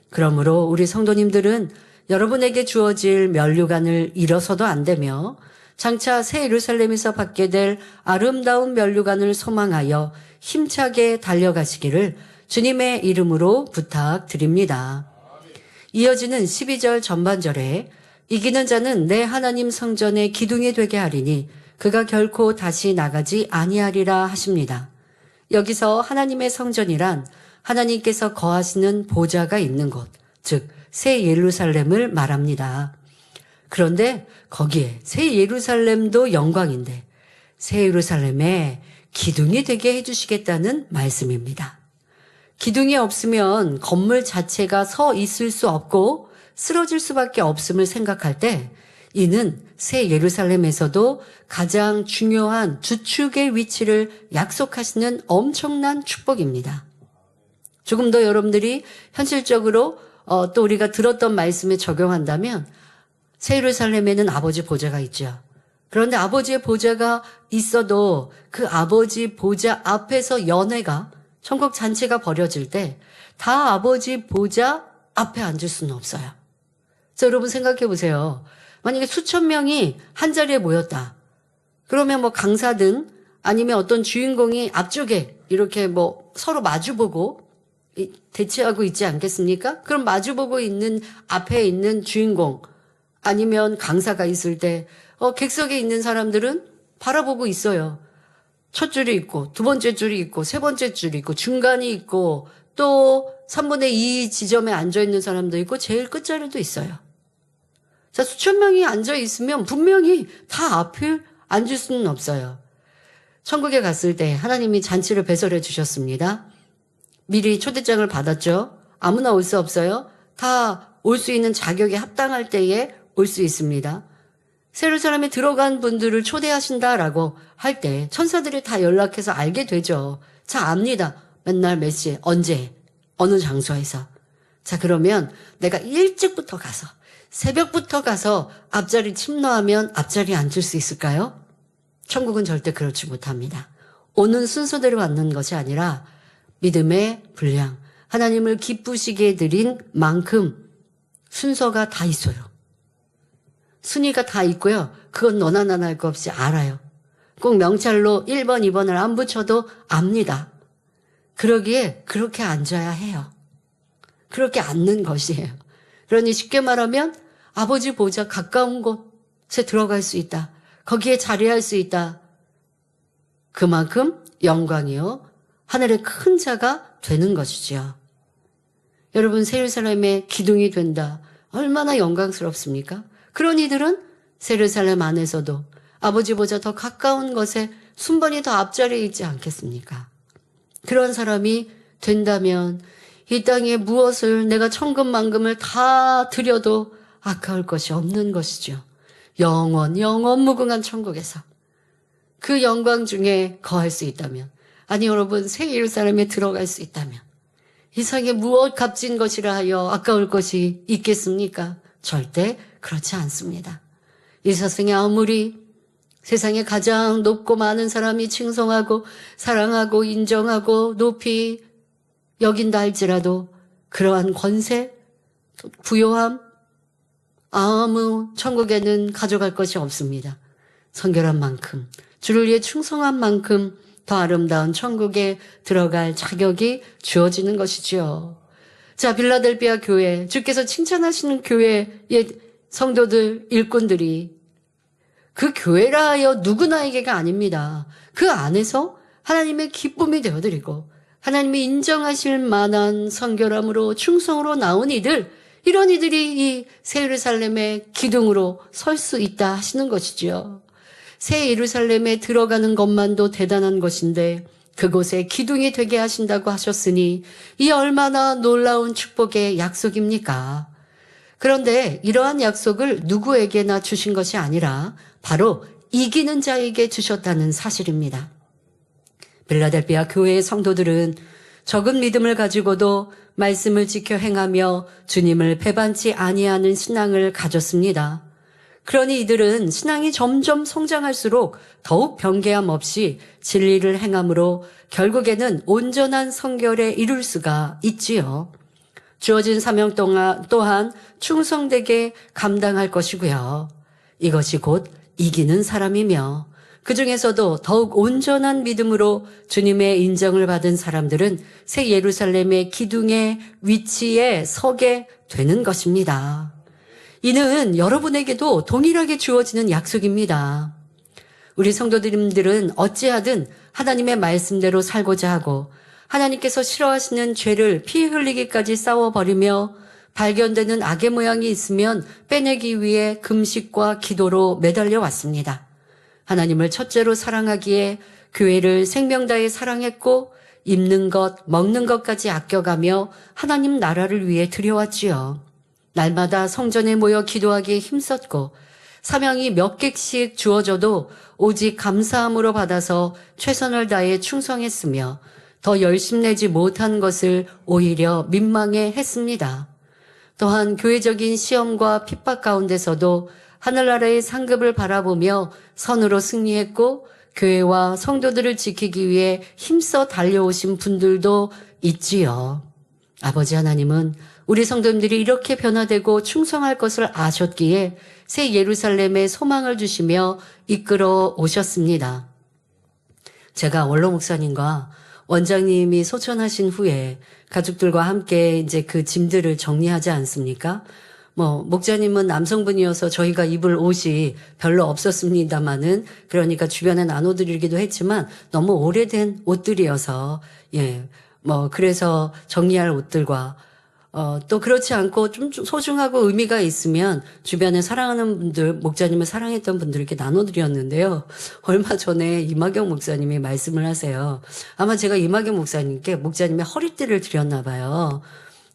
B: 그러므로 우리 성도님들은 여러분에게 주어질 면류관을 잃어서도 안 되며 장차 새 예루살렘에서 받게 될 아름다운 면류관을 소망하여 힘차게 달려가시기를 주님의 이름으로 부탁드립니다. 이어지는 12절 전반절에 이기는 자는 내 하나님 성전의 기둥이 되게 하리니 그가 결코 다시 나가지 아니하리라 하십니다. 여기서 하나님의 성전이란 하나님께서 거하시는 보좌가 있는 곳, 즉 새 예루살렘을 말합니다. 그런데 거기에 새 예루살렘도 영광인데 새 예루살렘에 기둥이 되게 해주시겠다는 말씀입니다. 기둥이 없으면 건물 자체가 서 있을 수 없고 쓰러질 수밖에 없음을 생각할 때 이는 새 예루살렘에서도 가장 중요한 주축의 위치를 약속하시는 엄청난 축복입니다. 조금 더 여러분들이 현실적으로 또 우리가 들었던 말씀에 적용한다면 새 예루살렘에는 아버지 보좌가 있죠. 그런데 아버지의 보좌가 있어도 그 아버지 보좌 앞에서 연회가 천국 잔치가 벌어질 때 다 아버지 보좌 앞에 앉을 수는 없어요. 자, 여러분 생각해 보세요. 만약에 수천 명이 한 자리에 모였다. 그러면 뭐 강사든 아니면 어떤 주인공이 앞쪽에 이렇게 뭐 서로 마주보고 대치하고 있지 않겠습니까? 그럼 마주보고 있는 앞에 있는 주인공 아니면 강사가 있을 때 객석에 있는 사람들은 바라보고 있어요. 첫 줄이 있고 두 번째 줄이 있고 세 번째 줄이 있고 중간이 있고 또 3분의 2 지점에 앉아있는 사람도 있고 제일 끝자리도 있어요. 자, 수천 명이 앉아있으면 분명히 다 앞에 앉을 수는 없어요. 천국에 갔을 때 하나님이 잔치를 배설해 주셨습니다. 미리 초대장을 받았죠. 아무나 올 수 없어요. 다 올 수 있는 자격에 합당할 때에 올 수 있습니다. 새 예루살렘에 들어간 분들을 초대하신다라고 할 때 천사들이 다 연락해서 알게 되죠. 자, 압니다. 맨날 몇 시에, 언제, 어느 장소에서. 자, 그러면 내가 일찍부터 가서, 새벽부터 가서 앞자리 침노하면 앞자리에 앉을 수 있을까요? 천국은 절대 그렇지 못합니다. 오는 순서대로 앉는 것이 아니라 믿음의 분량, 하나님을 기쁘시게 해드린 만큼 순서가 다 있어요. 순위가 다 있고요. 그건 너나 나나 할 거 없이 알아요. 꼭 명찰로 1번, 2번을 안 붙여도 압니다. 그러기에 그렇게 앉아야 해요. 그렇게 앉는 것이에요. 그러니 쉽게 말하면 아버지 보좌 가까운 곳에 들어갈 수 있다. 거기에 자리할 수 있다. 그만큼 영광이요. 하늘의 큰 자가 되는 것이지요. 여러분, 새 예루살렘의 기둥이 된다. 얼마나 영광스럽습니까? 그런 이들은 새 예루살렘 안에서도 아버지 보좌 더 가까운 것에 순번이 더 앞자리에 있지 않겠습니까? 그런 사람이 된다면 이 땅에 무엇을 내가 천금만금을 다 드려도 아까울 것이 없는 것이죠. 영원 무궁한 천국에서 그 영광 중에 거할 수 있다면, 아니 여러분, 새 예루살렘에 들어갈 수 있다면 이 세상에 무엇 값진 것이라 하여 아까울 것이 있겠습니까? 절대 그렇지 않습니다. 이 세상에 아무리 세상에 가장 높고 많은 사람이 칭송하고 사랑하고 인정하고 높이 여긴다 할지라도 그러한 권세, 부요함, 아무 천국에는 가져갈 것이 없습니다. 성결한 만큼, 주를 위해 충성한 만큼 더 아름다운 천국에 들어갈 자격이 주어지는 것이지요. 자, 빌라델비아 교회, 주께서 칭찬하시는 교회의 성도들, 일꾼들이 그 교회라 하여 누구나에게가 아닙니다. 그 안에서 하나님의 기쁨이 되어드리고 하나님이 인정하실 만한 성결함으로 충성으로 나온 이들, 이런 이들이 이 새 예루살렘의 기둥으로 설 수 있다 하시는 것이지요. 새 예루살렘에 들어가는 것만도 대단한 것인데 그곳에 기둥이 되게 하신다고 하셨으니 이 얼마나 놀라운 축복의 약속입니까? 그런데 이러한 약속을 누구에게나 주신 것이 아니라 바로 이기는 자에게 주셨다는 사실입니다. 빌라델비아 교회의 성도들은 적은 믿음을 가지고도 말씀을 지켜 행하며 주님을 배반치 아니하는 신앙을 가졌습니다. 그러니 이들은 신앙이 점점 성장할수록 더욱 변개함 없이 진리를 행함으로 결국에는 온전한 성결에 이룰 수가 있지요. 주어진 사명 또한 충성되게 감당할 것이고요. 이것이 곧 이기는 사람이며 그 중에서도 더욱 온전한 믿음으로 주님의 인정을 받은 사람들은 새 예루살렘의 기둥의 위치에 서게 되는 것입니다. 이는 여러분에게도 동일하게 주어지는 약속입니다. 우리 성도님들은 어찌하든 하나님의 말씀대로 살고자 하고 하나님께서 싫어하시는 죄를 피 흘리기까지 싸워버리며 발견되는 악의 모양이 있으면 빼내기 위해 금식과 기도로 매달려 왔습니다. 하나님을 첫째로 사랑하기에 교회를 생명 다해 사랑했고 입는 것, 먹는 것까지 아껴가며 하나님 나라를 위해 드려왔지요. 날마다 성전에 모여 기도하기에 힘썼고 사명이 몇 객씩 주어져도 오직 감사함으로 받아서 최선을 다해 충성했으며 더 열심내지 못한 것을 오히려 민망해 했습니다. 또한 교회적인 시험과 핍박 가운데서도 하늘나라의 상급을 바라보며 선으로 승리했고 교회와 성도들을 지키기 위해 힘써 달려오신 분들도 있지요. 아버지 하나님은 우리 성도님들이 이렇게 변화되고 충성할 것을 아셨기에 새 예루살렘에 소망을 주시며 이끌어 오셨습니다. 제가 원로 목사님과 원장님이 소천하신 후에 가족들과 함께 이제 그 짐들을 정리하지 않습니까? 목자님은 남성분이어서 저희가 입을 옷이 별로 없었습니다만은, 그러니까 주변에 나눠드리기도 했지만 너무 오래된 옷들이어서, 그래서 정리할 옷들과, 또 그렇지 않고 좀 소중하고 의미가 있으면 주변에 사랑하는 분들, 목자님을 사랑했던 분들께 나눠드렸는데요. 얼마 전에 이마경 목사님이 말씀을 하세요. 아마 제가 이마경 목사님께 목자님의 허리띠를 드렸나 봐요.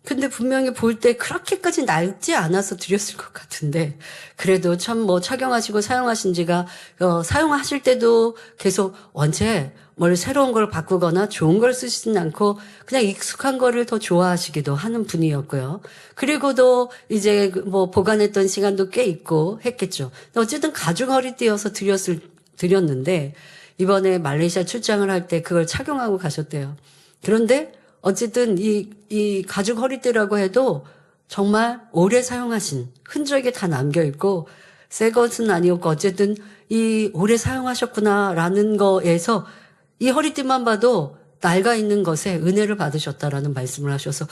B: 근데 분명히 볼 때 그렇게까지 낡지 않아서 드렸을 것 같은데, 그래도 참 착용하시고 사용하신 지가, 사용하실 때도 계속 언제 뭘 새로운 걸 바꾸거나 좋은 걸 쓰시진 않고 그냥 익숙한 거를 더 좋아하시기도 하는 분이었고요. 그리고도 이제 보관했던 시간도 꽤 있고 했겠죠. 어쨌든 가죽 허리띠여서 드렸는데, 이번에 말레이시아 출장을 할 때 그걸 착용하고 가셨대요. 그런데 어쨌든 이 가죽 허리띠라고 해도 정말 오래 사용하신 흔적이 다 남겨있고, 새 것은 아니었고 어쨌든 이 오래 사용하셨구나라는 거에서 이 허리띠만 봐도 낡아 있는 것에 은혜를 받으셨다라는 말씀을 하셔서,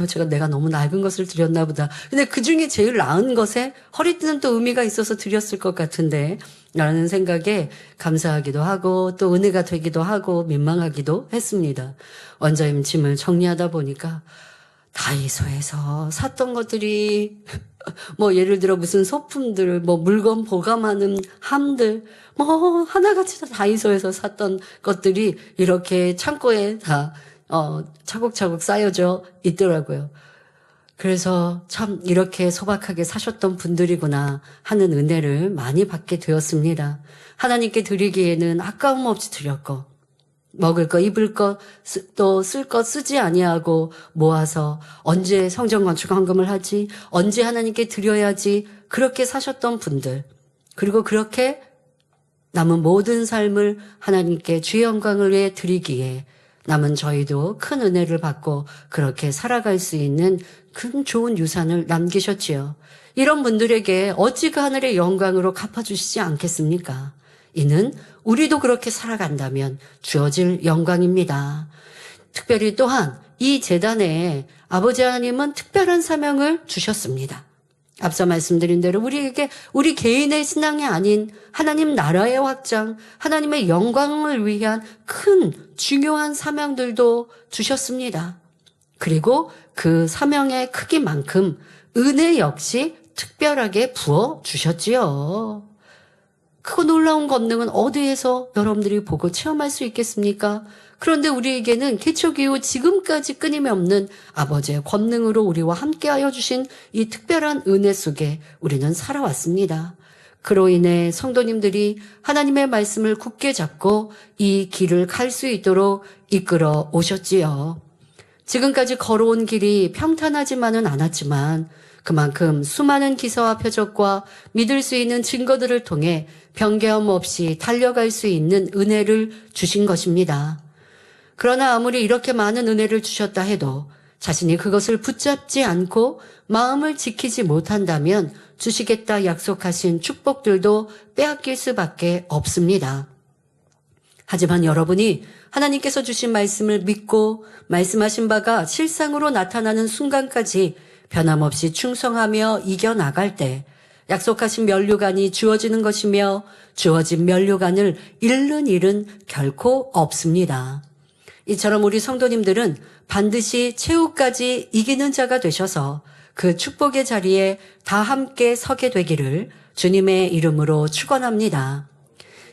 B: 제가 내가 너무 낡은 것을 드렸나 보다. 근데 그 중에 제일 나은 것에 허리띠는 또 의미가 있어서 드렸을 것 같은데 라는 생각에 감사하기도 하고 또 은혜가 되기도 하고 민망하기도 했습니다. 원장님 짐을 정리하다 보니까 다이소에서 샀던 것들이 예를 들어 무슨 소품들, 물건 보관하는 함들, 하나같이 다 다이소에서 샀던 것들이 이렇게 창고에 다 차곡차곡 쌓여져 있더라고요. 그래서 참 이렇게 소박하게 사셨던 분들이구나 하는 은혜를 많이 받게 되었습니다. 하나님께 드리기에는 아까움 없이 드렸고, 먹을 거, 입을 거, 또 쓸 거 쓰지 아니하고 모아서 언제 성전 건축 헌금을 하지, 언제 하나님께 드려야지, 그렇게 사셨던 분들, 그리고 그렇게 남은 모든 삶을 하나님께 주의 영광을 위해 드리기에 남은 저희도 큰 은혜를 받고 그렇게 살아갈 수 있는 큰 좋은 유산을 남기셨지요. 이런 분들에게 어찌 그 하늘의 영광으로 갚아주시지 않겠습니까? 이는 우리도 그렇게 살아간다면 주어질 영광입니다. 특별히 또한 이 재단에 아버지 하나님은 특별한 사명을 주셨습니다. 앞서 말씀드린 대로 우리에게 우리 개인의 신앙이 아닌 하나님 나라의 확장, 하나님의 영광을 위한 큰 중요한 사명들도 주셨습니다. 그리고 그 사명의 크기만큼 은혜 역시 특별하게 부어 주셨지요. 크고 놀라운 권능은 어디에서 여러분들이 보고 체험할 수 있겠습니까? 그런데 우리에게는 개척 이후 지금까지 끊임이 없는 아버지의 권능으로 우리와 함께하여 주신 이 특별한 은혜 속에 우리는 살아왔습니다. 그로 인해 성도님들이 하나님의 말씀을 굳게 잡고 이 길을 갈 수 있도록 이끌어 오셨지요. 지금까지 걸어온 길이 평탄하지만은 않았지만 그만큼 수많은 기사와 표적과 믿을 수 있는 증거들을 통해 변개함 없이 달려갈 수 있는 은혜를 주신 것입니다. 그러나 아무리 이렇게 많은 은혜를 주셨다 해도 자신이 그것을 붙잡지 않고 마음을 지키지 못한다면 주시겠다 약속하신 축복들도 빼앗길 수밖에 없습니다. 하지만 여러분이 하나님께서 주신 말씀을 믿고 말씀하신 바가 실상으로 나타나는 순간까지 변함없이 충성하며 이겨나갈 때 약속하신 면류관이 주어지는 것이며 주어진 면류관을 잃는 일은 결코 없습니다. 이처럼 우리 성도님들은 반드시 최후까지 이기는 자가 되셔서 그 축복의 자리에 다 함께 서게 되기를 주님의 이름으로 축원합니다.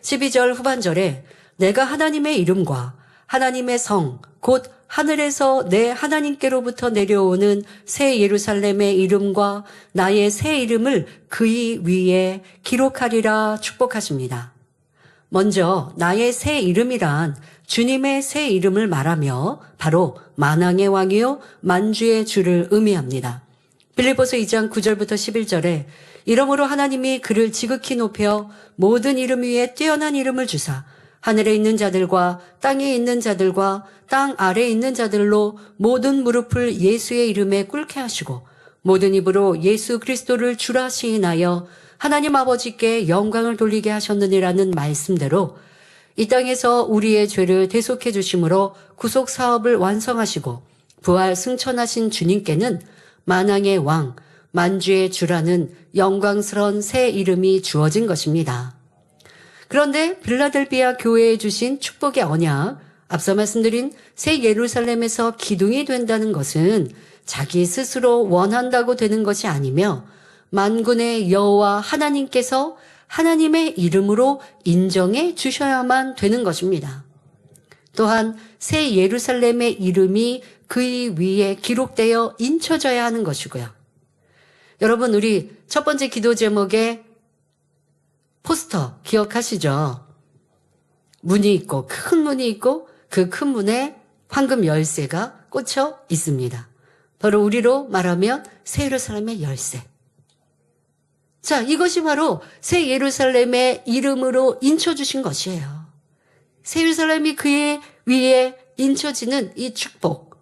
B: 12절 후반절에 내가 하나님의 이름과 하나님의 성, 곧 하늘에서 내 하나님께로부터 내려오는 새 예루살렘의 이름과 나의 새 이름을 그의 위에 기록하리라 축복하십니다. 먼저 나의 새 이름이란 주님의 새 이름을 말하며 바로 만왕의 왕이요 만주의 주를 의미합니다. 빌립보서 2장 9절부터 11절에 이러므로 하나님이 그를 지극히 높여 모든 이름 위에 뛰어난 이름을 주사 하늘에 있는 자들과 땅에 있는 자들과 땅 아래에 있는 자들로 모든 무릎을 예수의 이름에 꿇게 하시고 모든 입으로 예수 그리스도를 주라 시인하여 하나님 아버지께 영광을 돌리게 하셨느니라는 말씀대로 이 땅에서 우리의 죄를 대속해 주심으로 구속 사업을 완성하시고 부활 승천하신 주님께는 만왕의 왕, 만주의 주라는 영광스러운 새 이름이 주어진 것입니다. 그런데 빌라델비아 교회에 주신 축복의 언약, 앞서 말씀드린 새 예루살렘에서 기둥이 된다는 것은 자기 스스로 원한다고 되는 것이 아니며 만군의 여호와 하나님께서 하나님의 이름으로 인정해 주셔야만 되는 것입니다. 또한 새 예루살렘의 이름이 그 위에 기록되어 인쳐져야 하는 것이고요. 여러분, 우리 첫 번째 기도 제목에 포스터 기억하시죠? 문이 있고 큰 문이 있고 그 큰 문에 황금 열쇠가 꽂혀 있습니다. 바로 우리로 말하면 새 예루살렘의 열쇠. 자, 이것이 바로 새 예루살렘의 이름으로 인쳐주신 것이에요. 새 예루살렘이 그의 위에 인쳐지는 이 축복.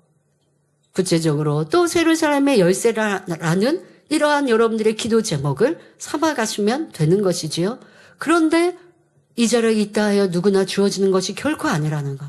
B: 구체적으로 또 새 예루살렘의 열쇠라는 이러한 여러분들의 기도 제목을 삼아가시면 되는 것이지요. 그런데 이 자리에 있다 하여 누구나 주어지는 것이 결코 아니라는 것.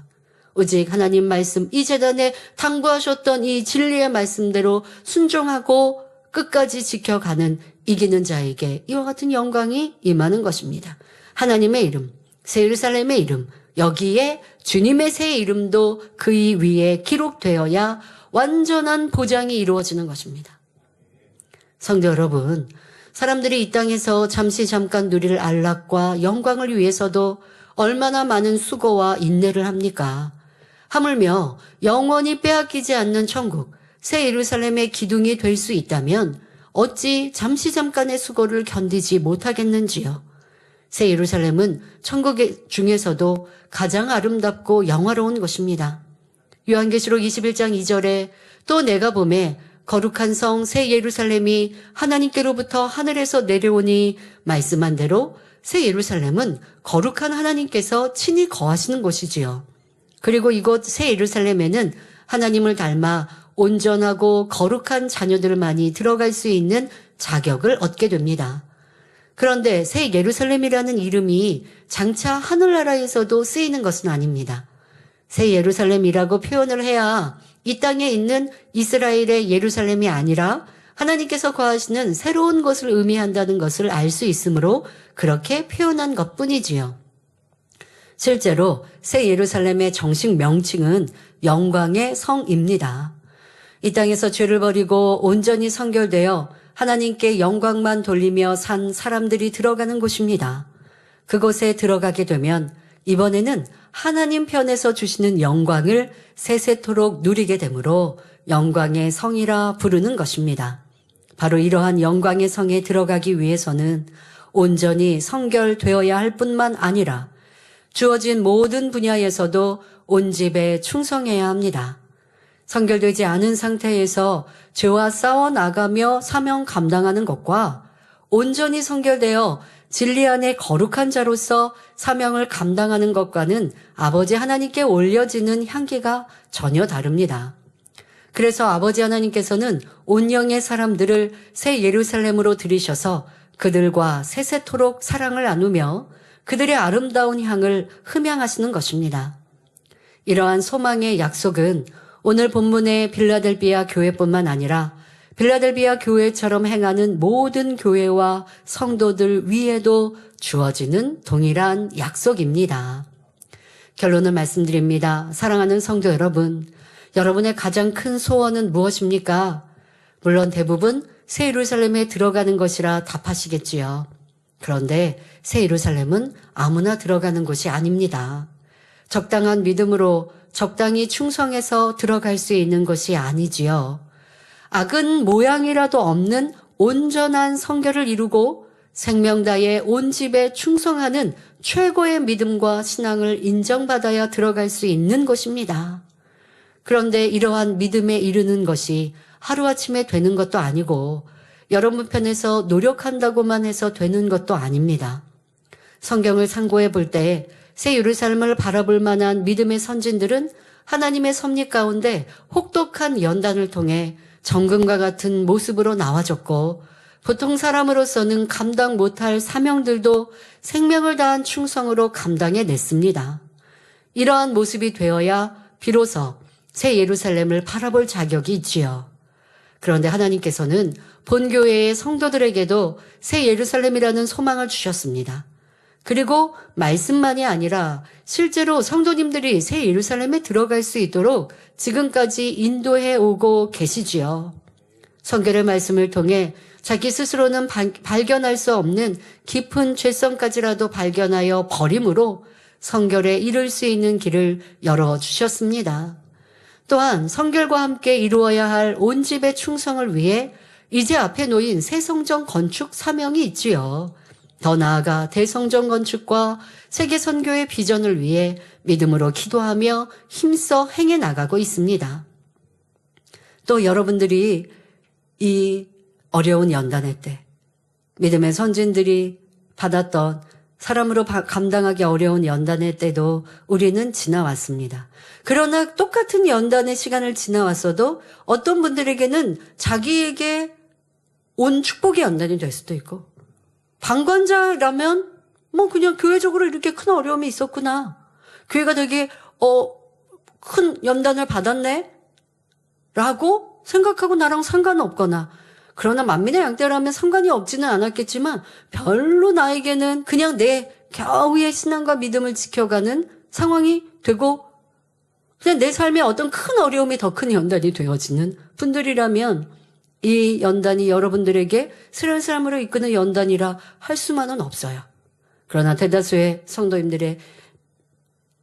B: 오직 하나님 말씀, 이 제단에 당부하셨던 이 진리의 말씀대로 순종하고 끝까지 지켜가는 이기는 자에게 이와 같은 영광이 임하는 것입니다. 하나님의 이름, 새 예루살렘의 이름, 여기에 주님의 새 이름도 그 위에 기록되어야 완전한 보장이 이루어지는 것입니다. 성도 여러분, 사람들이 이 땅에서 잠깐 누릴 안락과 영광을 위해서도 얼마나 많은 수고와 인내를 합니까? 하물며 영원히 빼앗기지 않는 천국, 새 예루살렘의 기둥이 될 수 있다면 어찌 잠깐의 수고를 견디지 못하겠는지요. 새 예루살렘은 천국 중에서도 가장 아름답고 영화로운 것입니다. 요한계시록 21장 2절에 또 내가 보매 거룩한 성 새 예루살렘이 하나님께로부터 하늘에서 내려오니 말씀한 대로 새 예루살렘은 거룩한 하나님께서 친히 거하시는 곳이지요. 그리고 이곳 새 예루살렘에는 하나님을 닮아 온전하고 거룩한 자녀들만이 들어갈 수 있는 자격을 얻게 됩니다. 그런데 새 예루살렘이라는 이름이 장차 하늘나라에서도 쓰이는 것은 아닙니다. 새 예루살렘이라고 표현을 해야 이 땅에 있는 이스라엘의 예루살렘이 아니라 하나님께서 거하시는 새로운 곳을 의미한다는 것을 알 수 있으므로 그렇게 표현한 것뿐이지요. 실제로 새 예루살렘의 정식 명칭은 영광의 성입니다. 이 땅에서 죄를 버리고 온전히 성결되어 하나님께 영광만 돌리며 산 사람들이 들어가는 곳입니다. 그곳에 들어가게 되면 이번에는 하나님 편에서 주시는 영광을 세세토록 누리게 되므로 영광의 성이라 부르는 것입니다. 바로 이러한 영광의 성에 들어가기 위해서는 온전히 성결되어야 할 뿐만 아니라 주어진 모든 분야에서도 온 집에 충성해야 합니다. 성결되지 않은 상태에서 죄와 싸워 나가며 사명 감당하는 것과 온전히 성결되어 진리 안에 거룩한 자로서 사명을 감당하는 것과는 아버지 하나님께 올려지는 향기가 전혀 다릅니다. 그래서 아버지 하나님께서는 온 영의 사람들을 새 예루살렘으로 들이셔서 그들과 세세토록 사랑을 나누며 그들의 아름다운 향을 흠양하시는 것입니다. 이러한 소망의 약속은 오늘 본문의 빌라델비아 교회뿐만 아니라 빌라델비아 교회처럼 행하는 모든 교회와 성도들 위에도 주어지는 동일한 약속입니다. 결론을 말씀드립니다. 사랑하는 성도 여러분, 여러분의 가장 큰 소원은 무엇입니까? 물론 대부분 새 예루살렘에 들어가는 것이라 답하시겠지요. 그런데 새 예루살렘은 아무나 들어가는 곳이 아닙니다. 적당한 믿음으로 적당히 충성해서 들어갈 수 있는 것이 아니지요. 악은 모양이라도 없는 온전한 성결을 이루고 생명 다해 온 집에 충성하는 최고의 믿음과 신앙을 인정받아야 들어갈 수 있는 곳입니다. 그런데 이러한 믿음에 이르는 것이 하루아침에 되는 것도 아니고 여러분 편에서 노력한다고만 해서 되는 것도 아닙니다. 성경을 상고해 볼 때 새 예루살렘을 바라볼 만한 믿음의 선진들은 하나님의 섭리 가운데 혹독한 연단을 통해 정금과 같은 모습으로 나와줬고 보통 사람으로서는 감당 못할 사명들도 생명을 다한 충성으로 감당해냈습니다. 이러한 모습이 되어야 비로소 새 예루살렘을 바라볼 자격이 있지요. 그런데 하나님께서는 본교회의 성도들에게도 새 예루살렘이라는 소망을 주셨습니다. 그리고 말씀만이 아니라 실제로 성도님들이 새 예루살렘에 들어갈 수 있도록 지금까지 인도해 오고 계시지요. 성경의 말씀을 통해 자기 스스로는 발견할 수 없는 깊은 죄성까지라도 발견하여 버림으로 성결에 이를 수 있는 길을 열어주셨습니다. 또한 성결과 함께 이루어야 할 온 집의 충성을 위해 이제 앞에 놓인 새 성전 건축 사명이 있지요. 더 나아가 대성전 건축과 세계 선교의 비전을 위해 믿음으로 기도하며 힘써 행해 나가고 있습니다. 또 여러분들이 이 어려운 연단의 때 믿음의 선진들이 받았던 사람으로 감당하기 어려운 연단의 때도 우리는 지나왔습니다. 그러나 똑같은 연단의 시간을 지나왔어도 어떤 분들에게는 자기에게 온 축복의 연단이 될 수도 있고 방관자라면 그냥 교회적으로 이렇게 큰 어려움이 있었구나. 교회가 되게 큰 연단을 받았네 라고 생각하고 나랑 상관없거나 그러나 만민의 양떼라면 상관이 없지는 않았겠지만 별로 나에게는 그냥 내 겨우의 신앙과 믿음을 지켜가는 상황이 되고 그냥 내 삶에 어떤 큰 어려움이 더 큰 연단이 되어지는 분들이라면 이 연단이 여러분들에게 새로운 사람으로 이끄는 연단이라 할 수만은 없어요. 그러나 대다수의 성도님들의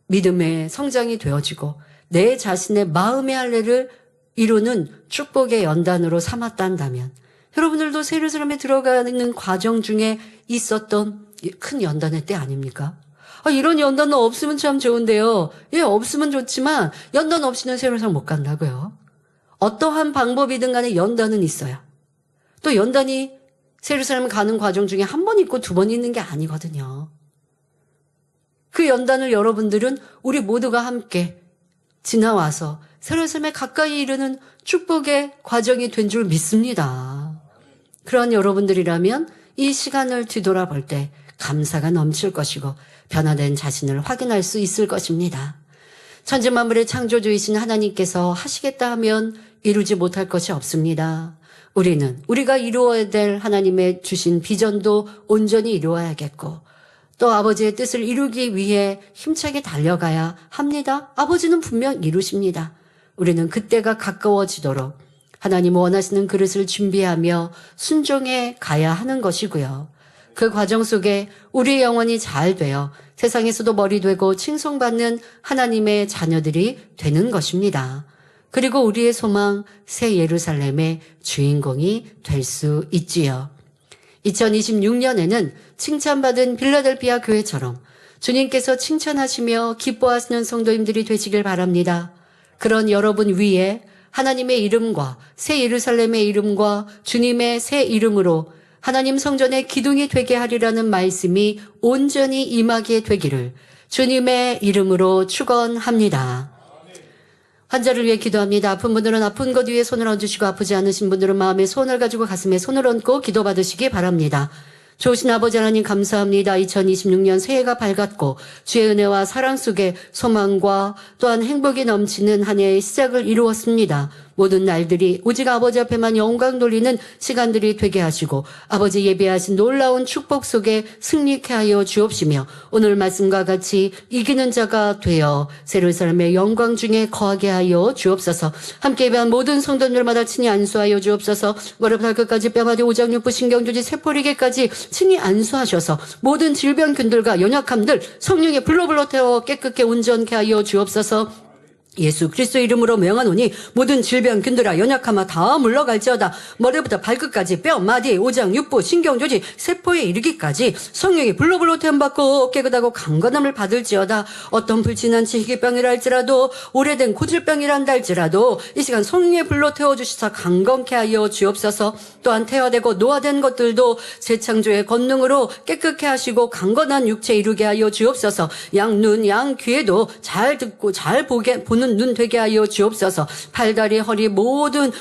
B: 믿음의 성장이 되어지고 내 자신의 마음의 할례를 이루는 축복의 연단으로 삼았단다면 여러분들도 새 예루살렘에 들어가는 과정 중에 있었던 큰 연단의 때 아닙니까? 이런 연단은 없으면 참 좋은데요. 예, 없으면 좋지만 연단 없이는 새 예루살렘 못 간다고요. 어떠한 방법이든 간에 연단은 있어요. 또 연단이 새 예루살렘 가는 과정 중에 한 번 있고 두 번 있는 게 아니거든요. 그 연단을 여러분들은 우리 모두가 함께 지나와서 새 예루살렘에 가까이 이르는 축복의 과정이 된 줄 믿습니다. 그런 여러분들이라면 이 시간을 뒤돌아볼 때 감사가 넘칠 것이고 변화된 자신을 확인할 수 있을 것입니다. 천지만물의 창조주이신 하나님께서 하시겠다 하면 이루지 못할 것이 없습니다. 우리가 이루어야 될 하나님의 주신 비전도 온전히 이루어야겠고 또 아버지의 뜻을 이루기 위해 힘차게 달려가야 합니다. 아버지는 분명 이루십니다. 우리는 그때가 가까워지도록 하나님 원하시는 그릇을 준비하며 순종해 가야 하는 것이고요. 그 과정 속에 우리의 영혼이 잘 되어 세상에서도 머리 되고 칭송받는 하나님의 자녀들이 되는 것입니다. 그리고 우리의 소망 새 예루살렘의 주인공이 될 수 있지요. 2026년에는 칭찬받은 빌라델피아 교회처럼 주님께서 칭찬하시며 기뻐하시는 성도님들이 되시길 바랍니다. 그런 여러분 위에 하나님의 이름과 새 예루살렘의 이름과 주님의 새 이름으로 하나님 성전의 기둥이 되게 하리라는 말씀이 온전히 임하게 되기를 주님의 이름으로 축원합니다. 환자를 위해 기도합니다. 아픈 분들은 아픈 것 위에 손을 얹으시고 아프지 않으신 분들은 마음에 손을 가지고 가슴에 손을 얹고 기도받으시기 바랍니다. 좋으신 아버지 하나님 감사합니다. 2026년 새해가 밝았고 주의 은혜와 사랑 속에 소망과 또한 행복이 넘치는 한 해의 시작을 이루었습니다. 모든 날들이 오직 아버지 앞에만 영광 돌리는 시간들이 되게 하시고 아버지 예배하신 놀라운 축복 속에 승리케 하여 주옵시며 오늘 말씀과 같이 이기는 자가 되어 새 예루살렘의 영광 중에 거하게 하여 주옵소서. 함께 예배한 모든 성도들마다 친히 안수하여 주옵소서. 머리부터 발끝까지 뼈마디 오장육부 신경조지 세포리개까지 친히 안수하셔서 모든 질병균들과 연약함들 성령의 불로 태워 깨끗게 온전케 하여 주옵소서. 예수 그리스도 이름으로 명하노니 모든 질병 균들아 연약하마 다 물러갈지어다. 머리부터 발끝까지 뼈 마디 오장 육부 신경조직 세포에 이르기까지 성령이 불로불로 태움받고 깨끗하고 강건함을 받을지어다. 어떤 불진한 지희병이라 할지라도 오래된 고질병이란다 할지라도 이 시간 성령의 불로 태워주시사 강건케 하여 주옵소서. 또한 태화되고 노화된 것들도 재창조의 권능으로 깨끗게 하시고 강건한 육체 이루게 하여 주옵소서. 양눈 양귀에도 잘 듣고 잘 보는 눈 되게 하여 주옵소서. 팔다리 허리 모든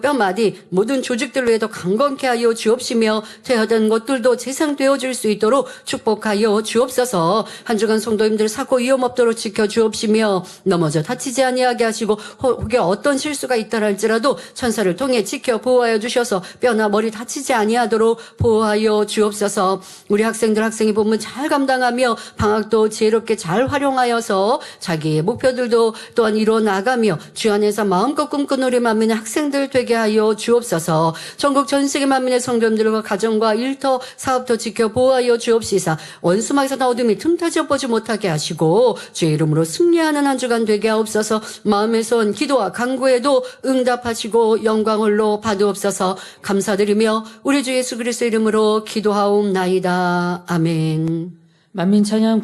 B: 뼈마디 모든 조직들로 해도 강건케 하여 주옵시며 퇴화된 것들도 재상되어 줄 수 있도록 축복하여 주옵소서. 한 주간 성도님들 사고 위험 없도록 지켜 주옵시며 넘어져 다치지 아니하게 하시고 혹여 어떤 실수가 있다 할지라도 천사를 통해 지켜 보호하여 주셔서 뼈나 머리 다치지 아니하도록 보호하여 주옵소서. 우리 학생이 본문 잘 감당하며 방학도 지혜롭게 잘 활용하여서 자기의 목표들도 또한 이뤄 나가며 주 안에서 마음껏 꿈꾸는 우리 만민의 학생들 되게 하여 주옵소서. 전국 전 세계 만민의 성도님들과 가정과 일터 사업도 지켜 보호하여 주옵시사. 원수막에서 어둠이 틈타지 엿보지 못하게 하시고 주의 이름으로 승리하는 한 주간 되게 하옵소서. 마음에선 기도와 간구에도 응답하시고 영광을로 받으옵소서. 감사드리며 우리 주 예수 그리스도 이름으로 기도하옵나이다. 아멘.
A: 만민 찬양